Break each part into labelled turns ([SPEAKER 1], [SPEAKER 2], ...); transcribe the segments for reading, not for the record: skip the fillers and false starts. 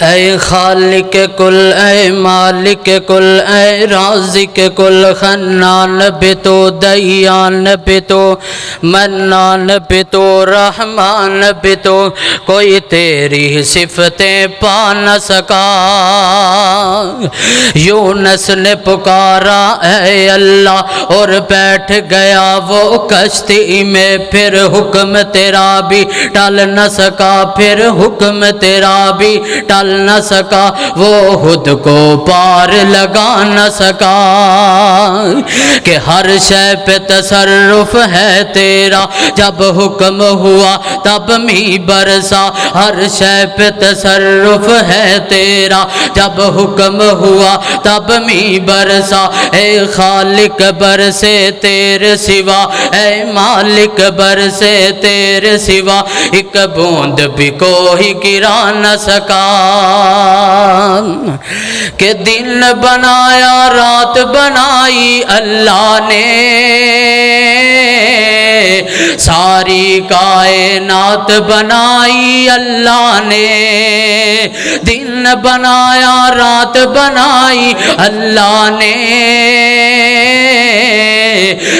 [SPEAKER 1] اے خالق کل، اے مالک کل، اے رازق کل، خنان بھی تو، دیان بھی تو، منان بھی تو، رحمان بھی تو، کوئی تیری صفتیں پا نہ سکا۔ یونس نے پکارا اے اللہ اور بیٹھ گیا وہ کشتی میں، پھر حکم تیرا بھی ٹل نہ سکا، پھر حکم تیرا بھی ٹل نہ سکا، وہ خود کو پار لگا نہ سکا کہ ہر شے پہ تصرف ہے تیرا، جب حکم ہوا تب می برسا، ہر شے پہ تصرف ہے تیرا، جب حکم ہوا تب می برسا۔ اے خالق برسے تیرے سوا، اے مالک برسے تیرے سوا، ایک بوند بھی کوئی گرا نہ سکا۔ کہ دن بنایا رات بنائی اللہ نے، ساری کائنات بنائی اللہ نے، دن بنایا رات بنائی اللہ نے،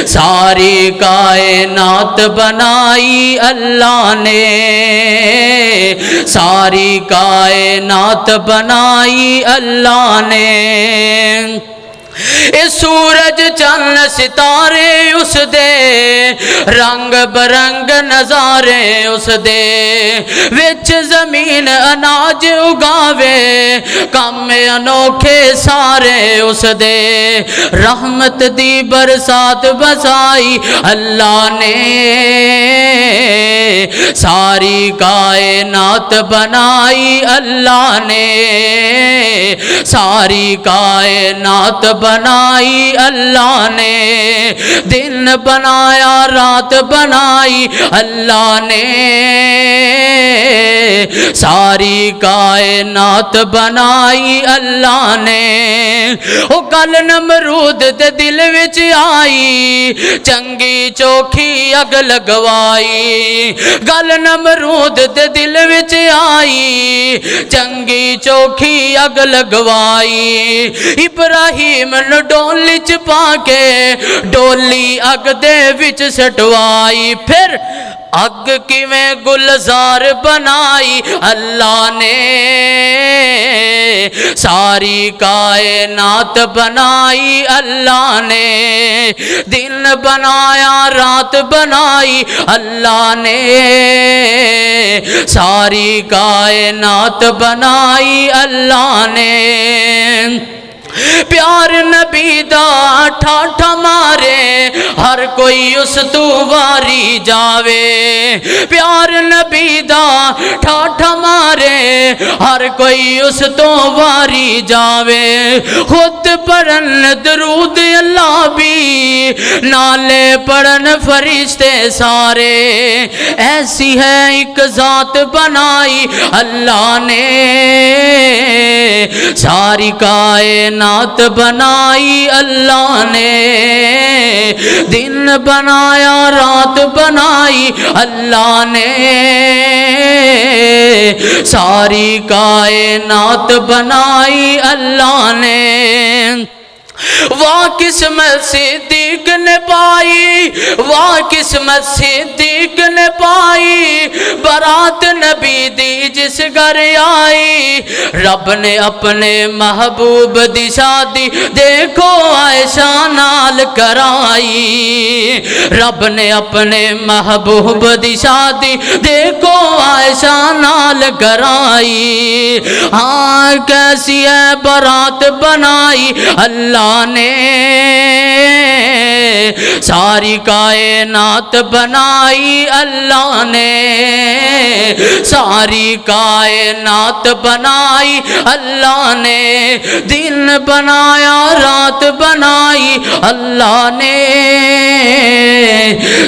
[SPEAKER 1] ساری کائنات بنائی اللہ نے، ساری کائنات بنائی اللہ نے۔ اے سورج چند ستارے اس دے، رنگ برنگ نظارے اس دے، وچ زمین اناج اگاوے، کام انوکھے سارے اس دے، رحمت دی برسات بسائی اللہ نے، ساری کائنات بنائی اللہ نے، ساری کائنات بنائی اللہ نے، دن بنایا رات بنائی اللہ نے، ساری کائنات بنائی اللہ نے۔ او گل نمرود دے دل وچ آئی، چنگی چوکھی اگ لگوائی، گل نمرود دے دل وچ آئی، چنگی چوکھی اگ لگوائی، ابراہیم نو ڈولی چ پا کے ڈولی اگ دے وچ سٹوائی، پھر اگ کیویں گلزار بنائی اللہ نے، ساری کائنات بنائی اللہ نے، دن بنایا رات بنائی اللہ نے، ساری کائنات بنائی اللہ نے۔ پیار نبی دا ٹھاٹھا مارے، ہر کوئی اس تو واری جاوے، پیار نبی دا ٹھاٹھا مارے، ہر کوئی اس تو واری جاوے، خود پڑھن درود اللہ بھی، نالے پڑھن فرشتے سارے، ایسی ہے ایک ذات بنائی اللہ نے، ساری کائنات بنائی اللہ نے، دن بنایا رات بنائی اللہ نے، ساری کائنات بنائی اللہ نے۔ واہ قسمت صدیق نے پائی، واہ قسمت صدیق نے پائی، برات نبی دی جس گھر آئی، رب نے اپنے محبوب دی شادی دیکھو عائشہ نال کرائی، رب نے اپنے محبوب دی شادی دیکھو عائشہ نال کرائی، ہاں کیسی ہے برات بنائی اللہ نے، ساری کائنات بنائی اللہ نے، ساری کائنات بنائی اللہ نے، دن بنایا رات بنائی اللہ نے،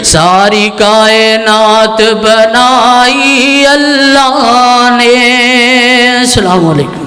[SPEAKER 1] ساری کائنات بنائی اللہ نے۔ السلام علیکم۔